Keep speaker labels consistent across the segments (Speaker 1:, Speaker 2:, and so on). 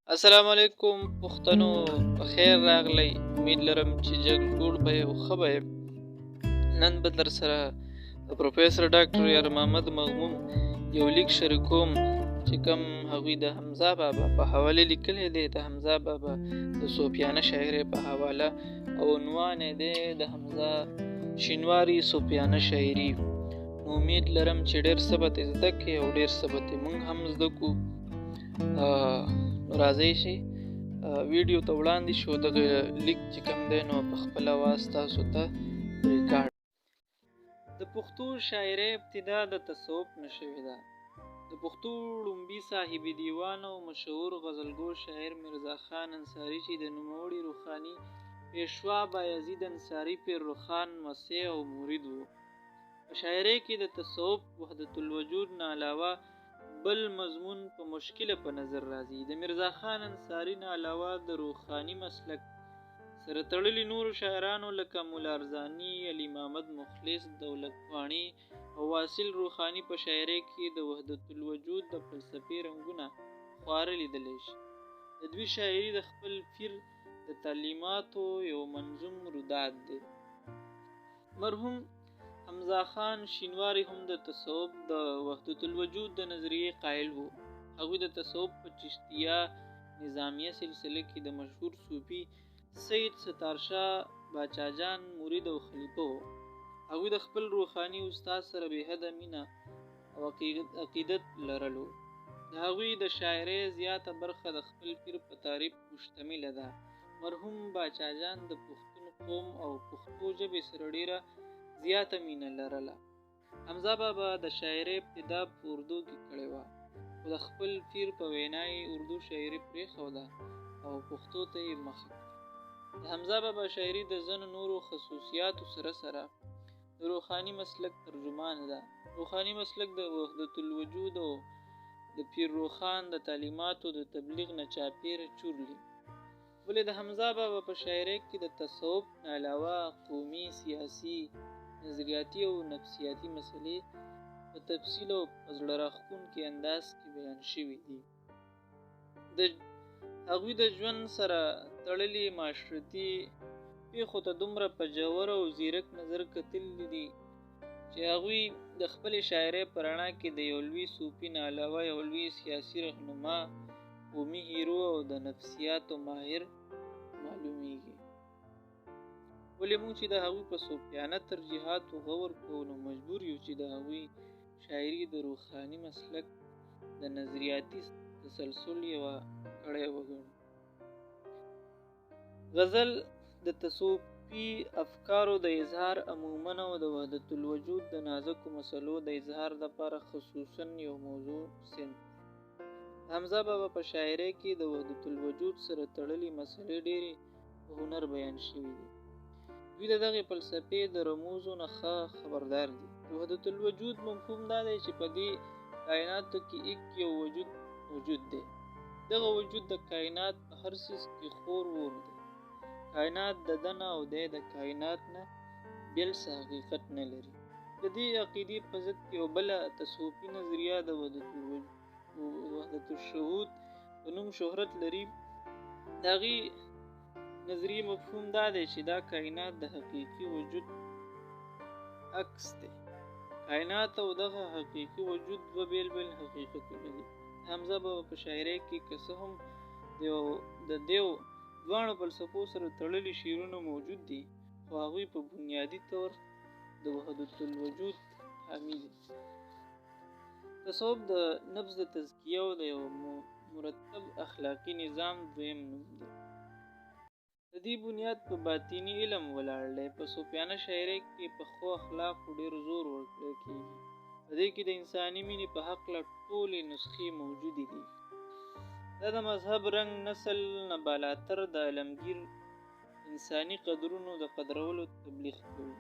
Speaker 1: السلام علیکم پښتنو، په خیر راغلی. امید لرم چې جګ جوړ به یې او ښه به یې. نن به در سره د پروفیسر ډاکټر یار محمد مغموم یو لیک شریکوم چې کوم هغوی د حمزه بابا په حواله لیکلی دی، د حمزه بابا د صوفیانه شاعرۍ په حواله، او عنوان یې دی د حمزه شینواري صوفیانه شاعري. نو امید لرم چې ډېر څه به ترې زده کړې او ډېر څه به ترې موږ هم زده کړو. نو راځئ چې ویډیو ته وړاندې شو. دغه لیک چې کوم دی نو په خپل اواز تاسو ته ریکارډ. د پښتو شاعرۍ ابتدا د تصوف نه شوې ده. د پښتو لومړي صاحب دیوان او مشهور غزلګو شاعر میرزا خان انصاري چې د نوموړي روحاني پیشوا بایزید انصاري پیر روخان مسیح او مرید و. په شاعرۍ کې د تصوف وحدت الوجود نه علاوه بل مضمون په مشکله په نظر راځي. د میرزا خان انصاري نه علاوه د روحاني مسلک سره تړلي نورو شاعرانو لکه مولا ارزاني، علي محمد مخلص، دولت پاڼي او واصل روحاني په شاعرۍ کې د وحدت الوجود د فلسفې رنګونه خواره لیدلی شي. د دوی شاعري د خپل پیر د تعلیماتو یو منظوم روداد دی. مرحوم حمزه خان شینواري هم د تصوف د وحدت الوجود د نظریې قائل وو. هغوی د تصوف په چشتیه نظامیه سلسله کې د مشهور صوفي سید ستارشاه باچاجان مرید او خلیفه وو. هغوی د خپل روحاني استاد سره بې حده مینه او عقیدت لرلو. د هغوی د شاعرۍ زیاته برخه د خپل پیر په تعریف مشتمله ده. مرحوم باچاجان د پښتون قوم او پښتو ژبې سره ډیره زیاته مینه لرله. حمزه بابا د شاعرۍ ابتدا په اردو کې کړې وه، خو د خپل پیر په وینا یې اردو شاعري پرېښوده او پښتو ته یې مخه کړه. د حمزه بابا شاعري د ځینو نورو خصوصیاتو سره سره د روحاني مسلک ترجمان ده. روحاني مسلک د وحدت الوجود او د پیر روخان د تعلیماتو د تبلیغ نه چاپیره چورلي. ولې د حمزه بابا په شاعرۍ کې د تصوف نه علاوه قومي، سیاسي، نظریاتي او نفسیاتي مسلې په تفصیل او په زړه راښکونکي انداز کې بیان شوي دي. د هغوی د ژوند سره تړلي معاشرتي پیښو ته دومره په ژور او ځیرک نظر کتلي دي چې هغوی د خپلې شاعرۍ په رڼا کې د یو لوی صوفي نه علاوه یو لوی سیاسي رهنما، قومي هیرو او د نفسیاتو ماهر معلومیږي. ولې موږ چې د هغوی په صوفیانه ترجیحاتو غور کوو نو مجبور یو چې د هغوی شاعري د روحاني مسلک د نظریاتي تسلسل یوه کړۍ وګڼو. غزل د تصوفي افکارو د اظهار عموماً او د وحدت الوجود د نازکو مسلو د اظهار لپاره خصوصاً یو موضوع صنف. حمزه بابا په شاعرۍ کې د وحدت الوجود سره تړلي مسلې ډېرې په هنر بیان شوي دي. دوی د دغې فلسفې د رموزو نه ښه خبردار دي. د وحدت الوجود مفهوم دا دی چې په دې کائناتو کې یو وجود موجود دی. دغه وجود د کائنات په هر څیز کې خور وور دی. کائنات د ده نه او دی د کائنات نه بېل څه حقیقت نه لري. د دې عقیدې په ضد یو بله تصوفي نظریه د وحدت الشهود په نوم شهرت لري. د هغې نظریې مفهوم دا دی چې دا کائنات د حقیقي وجود عکس دی. کائنات او دغه حقیقي وجود دوه بېل بېل حقیقتونه دي. حمزه بابا په شاعرۍ کې که څه هم د دیو دواړو فلسفو سره تړلي شعرونه موجود دي، خو هغوی په بنیادي طور د وحدت الوجود حامی دي. تصوف د نفس د تزکیه او د یو مرتب اخلاقي نظام دویم نوم دی. د دې بنیاد په باطني علم ولاړ دی. په صوفیانه شاعرۍ کې په ښو اخلاقو ډېر زور ورکړل کېږي. په دې کې د انساني مینې په هکله ټولې نسخې موجودې دي. دا د مذهب، رنګ، نسل نه بالاتر د عالمګیر انساني قدرونو د قدرولو تبلیغ کوي.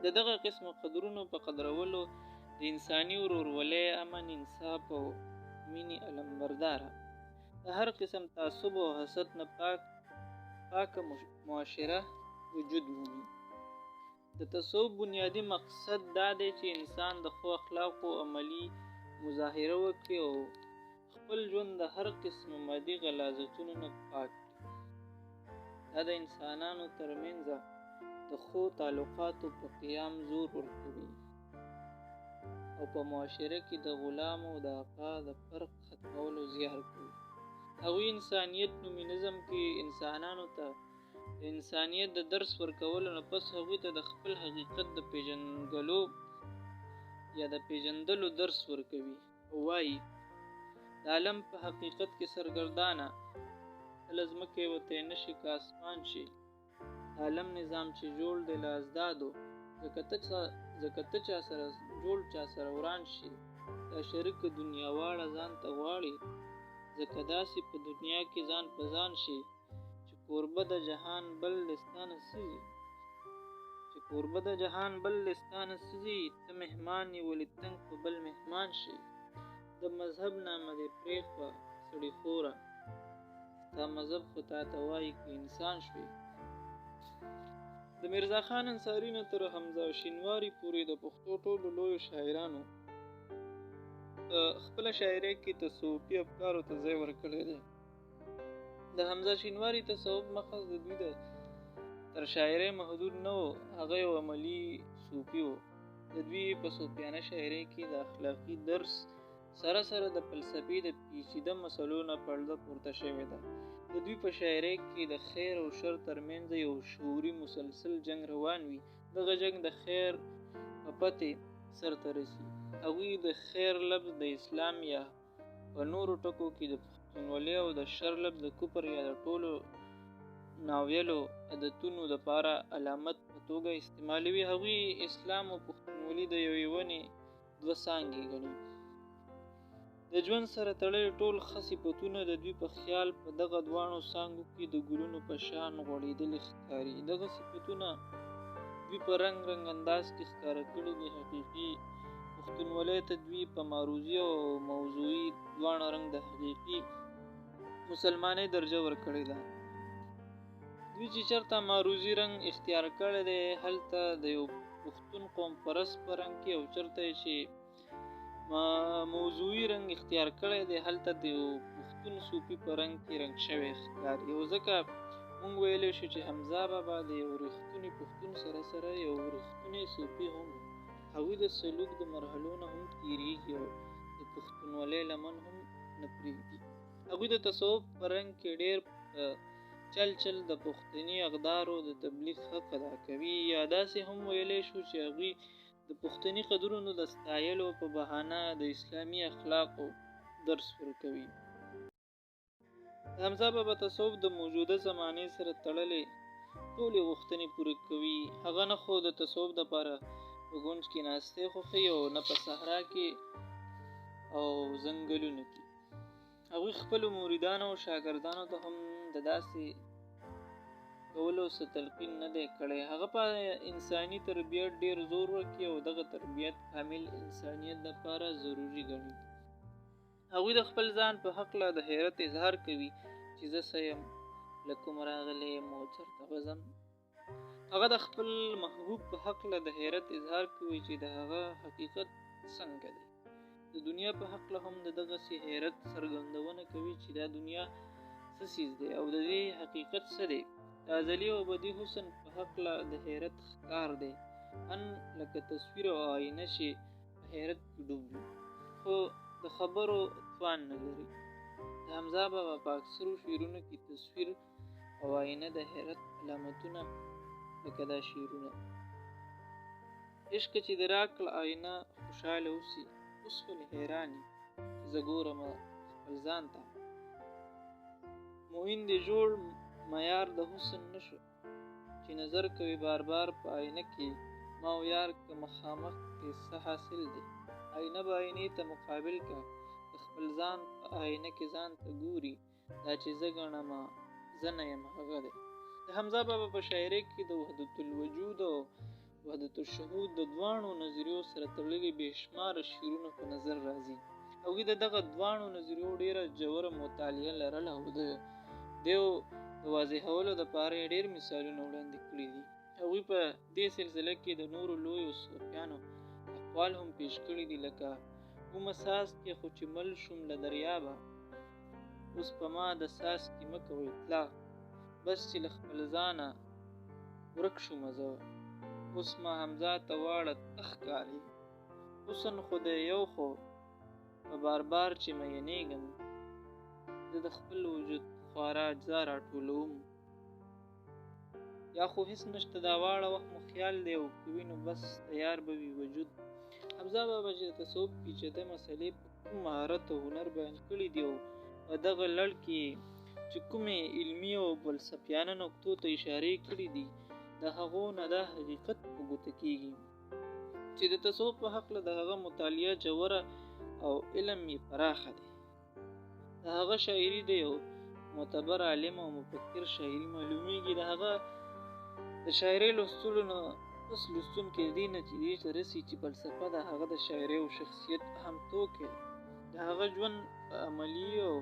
Speaker 1: د دغه قسمه قدرونو په قدرولو د انساني ورورولۍ، امن، انصاف او مینې علمبرداره، د هر قسم تعصب او حسد نه پاکه معاشره وجود مومي. د تصوف بنیادی مقصد دا دی چې انسان د ښو اخلاقو عملي مظاهره وکړي او خپل ژوند د هر قسم مادي غلاظتونو نه پاک کړي. دا د انسانانو ترمنځ د ښو تعلقاتو په قیام زور ورکوي او په معاشره کې د غلام او د آقا د فرق ختمولو زیار کوي. هغوی انسانیت نومي نظم کې انسانانو ته د انسانیت د درس ورکولو نه پس هغوی ته د خپل حقیقت د پیژنګلو یا د پیژندلو درس ورکوي او وایي د عالم په حقیقت کې سرګردانه کله ځمکې وتی نشي که اسمان شي. عالم نظام چې جوړ دی له ازدادو ځکه ته چا سره جوړ چا سره وران شي. دا شریک دنیا واړه ځان ته غواړي ځکه داسې په دنیا کې ځان په ځان شي چې کوربه د جهان بل لستانه سزي ته مهمان یې ولې تنګ په بل مهمان شي. د مذهب نامه دې پرېښوه سړي خوره ستا مذهب خو تا ته وایي که انسان شوې. د میرزا خان انصاري نه تر حمزه شینواري پورې د پښتو ټولو لویو شاعرانو خپله شاعرۍ کې تصوفي افکارو ته ځای ورکړی دی. د حمزه شینواري تصوف مخص د دوی تر شاعرۍ محدود نه و، هغه یو عملي صوفي و. د دوی په صوفیانه شاعرۍ کې د اخلاقي درس سره سره د فلسفې د پیچیده مسلو نه پرده پورته شوې ده. د دوی په شاعرۍ کې د خیر او شر ترمنځ یو شعوري مسلسل جنگ روان وي. دغه جنگ د خیر په پتې سرته رسي. هغوی د خیر لفظ د اسلام یا په نورو ټکو کې د پښتونولۍ او د شر لفظ د کفر یا د ټولو ناویلو عادتونو دپاره علامت په توګه استعمالوي. هغوی اسلام او پښتونولي د یوې ونې دوه څانګې ګڼي. د ژوند سره تړلي ټول ښه صفتونه د دوی په خیال په دغه دواړو څانګو کې د ګلونو په شان غوړېدلي ښکاري. دغه صفتونه دوی په رنګ انداز کې ښکاره کړي دي. حقیقي پښتونولۍ ته دوی په معروضي او موضوعي دواړه رنګ د حقیقي مسلمانۍ درجه ورکړې ده. دوی چې چېرته معروضي رنګ اختیار کړی دی هلته د یو پښتون قوم پرست په رنګ کې، او چېرته چې موضوعي رنګ اختیار کړی دی هلته د یو پښتون صوفي په رنګ کې رنګ شوی ښکاري. او ځکه موږ ویلی شو چې حمزه بابا د یو رښتوني پښتون سره سره یو رښتونی صوفي هم و. هغوی د سلوک د مرحلو نه هم تیریږي او د پښتونولۍ لمن هم نه پرېږدي. هغوی د تصوف په رنګ کې ډېر چل د پښتني اقدارو د تبلیغ حق ادا کوي. یا داسې هم ویلی شو چې هغوی د پښتني قدرونو د ستایلو په بهانه د اسلامي اخلاقو درس ورکوي. د حمزه بابا تصوف د موجوده زمانې سره تړلې ټولې غوښتنې پوره کوي. هغه نه خو د تصوف دپاره په ګونج کې ناستې خوښوي او نه په صحرا کې او ځنګلونو کې. هغوی خپلو مریدانو او شاګردانو ته هم د داسې کولو څه تلقین نه دی کړی. هغه په انساني تربیت ډېر زور ورکوي او دغه تربیت کامل انسانیت دپاره ضروري ګڼي. هغوی د خپل ځان په هکله د حیرت اظهار کوي چې زه څه یم، له کومه راغلی یم او چېرته به ځم. هغه د خپل محبوب په هکله د حیرت اظهار کوي چې د هغه حقیقت څنګه دی. د دنیا په هکله هم د دغسې حیرت څرګندونه کوي چې دا دنیا څه څیز دی او د دې حقیقت څه دی. د ازلي او ابدي حسن په هکله د حیرت ښکار دی. ان لکه تصویر او آینه چې په حیرت کې ډوب وي خو د خبرو توان نه لري. د حمزه بابا په اکثرو شعرونو کې تصویر او آینه د حیرت علامتونه لکه دا شعرونه: عشق چې د راکړه آینه خوشحاله اوسي، اوس ولې حیرانې چې زه ګورم خپل ځان ته. معین دې جوړ معیار د حسن نشو چې نظر کوي بار بار په آینه کې. ما او یار که مخامخ کې څه حاصل دی. آینه به آینې ته مقابل که د خپل ځان په آینه کې ځان ته ګوري. دا چې زه ګڼم زه نه یم هغه دی. د حمزه بابا په شاعرۍ کې د وحدت الوجود او وحدت الشهود د دواړو نظریو سره تړلي بې شماره شعرونه په نظر راځي. هغوی د دغه دواړو نظریو ډېره ژوره مطالعه لرله او د دیو د واضحولو دپاره یې ډېر مثالونه وړاندې کړي دي. هغوی په دې سلسله کې د نورو لویو صوفیانو اقوال هم پیش کړي دي لکه: ومه څاڅکي خو چې مل شوم له دریابه، اوس په ما د ساس کې مه کوئ اطلاق، بس چې له خپل ځانه ورک شومه زه، اوس ما حمزه ته واړه ته ښکاري. حسن خو دی یو خو په بار بار چې مینېږم، زه د خپل وجود خواره اجزا راټولوم. یا خو هېڅ نشته دا واړه وخت مو خیال دی او که وینو بس تیار به وي وجود. حمزه بابا چې د تصوف پیچیده مسلې په کوم مهارت او هنر بیان کړي دي او په دغه لړ کې چې کومې علمي او فلسفیانه نقطو ته اشارې کړي دي، د هغو نه دا حقیقت په ګوته کېږي چې د تصوف په هکله د هغه مطالعه ژوره او علم یې پراخه دی. د هغه شاعري د یو معتبر عالم او مفکر شاعري معلومیږي. د هغه د شاعرۍ لوستلو نه پس لوستونکی دې نتیجې ته رسي چې فلسفه د هغه د شاعرۍ او شخصیت اهم توکی دی. د هغه ژوند په عملي او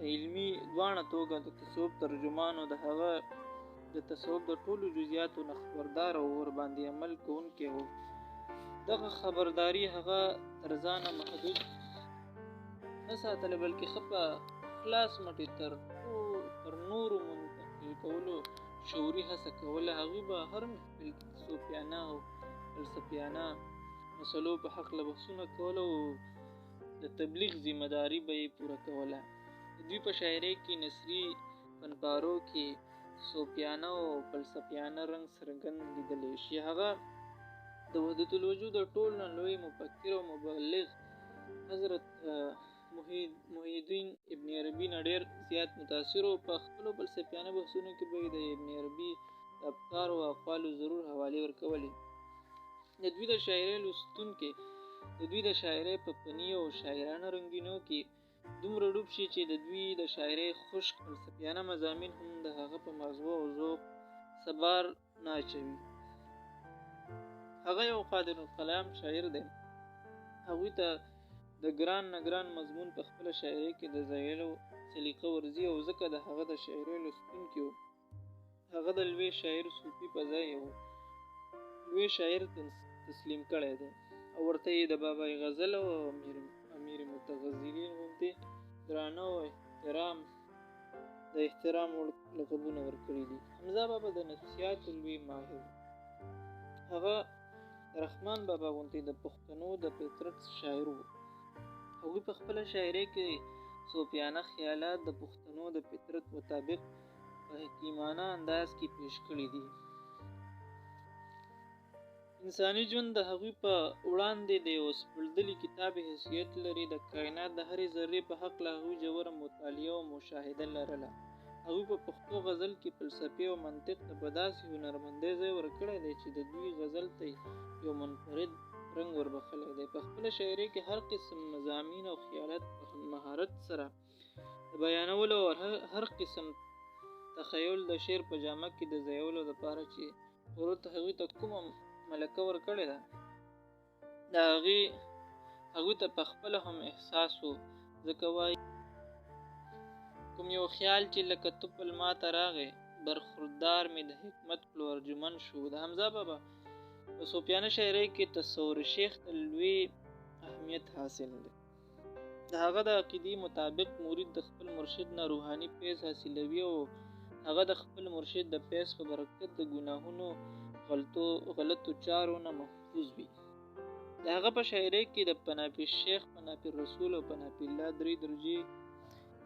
Speaker 1: علمي دواړه توګه د تصوف ترجمان او د هغه د تصوف د ټولو جزئیاتو نه خبردار او ورباندې عمل کوونکی و. دغه خبرداري هغه تر ځانه محدود نه ساتله، بلکې ښه په خلاص مټې تر نورو منتقل کولو شعوري هڅه کوله. هغوی به هر محفل کې د صوفیانه او فلسفیانه مسلو په هکله بحثونه کول او د تبلیغ ذمه داري به یې پوره کوله. د دوی په شاعرۍ کې نثري فنکارو کې صوفیانه او فلسفیانه رنګ څرګند لیدلی شي. هغه د وحدت الوجود د ټول نه لوی مفکر او مبلغ حضرت محی الدین ابن عربي نه ډېر زیات متاثر او په خپلو فلسفیانه بحثونو کې به یې د ابن عربي د افکارو او اقوالو ضرور حوالې ورکولې. د دوی د شاعرۍ لوستونکي د دوی د شاعرۍ په فني او شاعرانه رنګینو کې دومره ډوب شي چې د دوی د شاعرۍ خشک فلسفیانه مضامین هم د هغه په مغزو او ذوق سبار نه اچوي. هغه یو قادر الکلام شاعر دی. هغوی ته د ګران نه ګران مضمون په خپله شاعرۍ کې د ځایلو سلیقه ورځي او ځکه د هغه د شاعرۍ لوستونکي هغه د لوی شاعر صوفي په ځای یو لوی شاعر تسلیم کړی دی او ورته یې د بابا غزل او امیر متغزلین غوندې درانه او د احترام وړ لقبونه ورکړي دي. حمزه بابا د نفسیاتو لوی ماهر، هغه رحمان بابا غوندې د پښتنو د فطرت شاعر و. هغوی په خپله شاعرۍ کې صوفیانه خیالات د پښتنو د فطرت مطابق په حکیمانه انداز کې پیش کړي دي. انساني ژوند د هغوی په وړاندې د یو سپړدلي کتاب حیثیت لري. د کائنات د هرې ذرې په هکله هغوی ژوره مطالعه او مشاهده لرله. هغوی په پښتو غزل کې فلسفې او منطق ته په داسې هنرمندۍ ځای ورکړی دی چې د دوی غزل ته یو منفرد رنګ وربخلی دی. په خپله شاعرۍ کې هر قسم مضامین او خیالات په مهارت سره د بیانولو او هر قسم تخیل د شعر په جامه کې د ځایولو دپاره چې ورته هغوی ته کومه ملکه ورکړې ده، د هغوی ته په خپله هم احساس و. ځکه وایي کوم یو خیال چې لکه توپل ماته راغی، برخوردار مې د حکمت کړو ارجمن شو. د حمزه بابا په صوفیانه شاعرۍ کې تصور شیخ ته لوی اهمیت حاصل دی. د هغه د عقیدې مطابق مرید د خپل مرشد نه روحاني فیض حاصلوي او هغه د خپل مرشد د فیض په برکت د ګناهونو غلطو چارو نه محفوظ وي. د هغه په شاعرۍ کې د پناپي شیخ، پناپي رسول او پناپي الله درې درجې.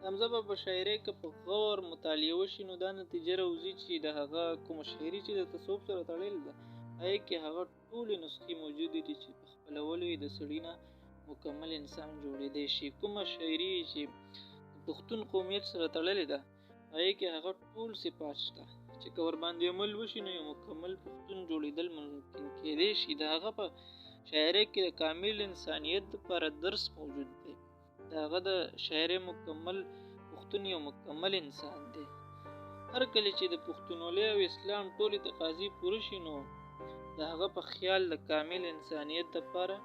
Speaker 1: د حمزه بابا په شاعرۍ کې په غور مطالعه وشي نو دا نتیجه راوځي چې د هغه کومه شاعري چې د تصوف سره تړلې ده، هغې کې هغه ټولې نسخې موجودې دي چې په خپلولو یې د سړي نه مکمل انسان جوړېدی شي. کومه شاعري چې د پښتون قومیت سره تړلې ده، هغې کې هغه ټول صفات شته چې که ورباندې عمل وشي نو یو مکمل پښتون جوړېدل ممکن کېدی شي. د هغه په شاعرۍ کې د کامل انسانیت لپاره درس موجود دی. د هغه د شاعرۍ مکمل پښتون یو مکمل انسان دی. هر کله چې د پښتونولۍ او اسلام ټولې تقاضې پوره شي نو د هغه په خیال د کامل انسانیت لپاره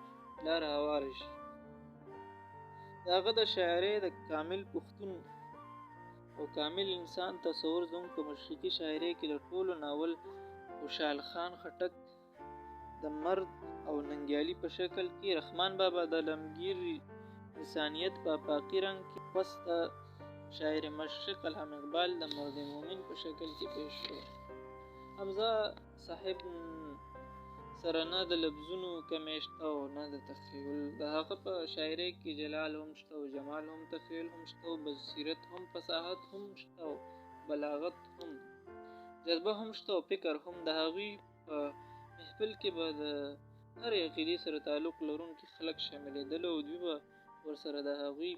Speaker 1: لار هواره شي. د هغه د شاعرۍ د کامل پښتون او کامل انسان تصور زموږ په مشرقي شاعرۍ کې د ټولو ناول خوشحال خان خټک د مرد او ننګیالي په شکل کې، رحمان بابا د لمګیر انسانیت په پاقي رنګ کې، پس د شاعر مشرق علامه اقبال د مرد مومن په شکل کې پیښ شو. حمزه صاحب سره نه د لفظونو کمی شته او نه د تخیل. د هغه په شاعرۍ کې جلال هم شته او جمال هم، تخیل هم شته او بصیرت هم، فصاحت هم شته او بلاغت هم، جذبه هم شته او فکر هم. د هغوی په محفل کې به د هرې عقیدې سره تعلق لرونکي خلک شاملېدل او دوی به ورسره د هغوی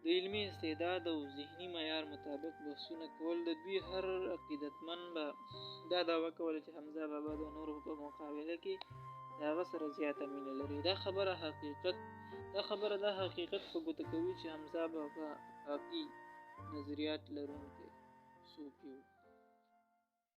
Speaker 1: د علمي استعداد او ذهني معیار مطابق بحثونه کول. د دوی هر عقیدتمند به دا دعوه کوله چې حمزه بابا د نورو په مقابله کې د هغه سره زیاته مینه لري. دا خبره دا حقیقت په ګوته کوي چې حمزه بابا کافي نظریات لرونکی صوفي و.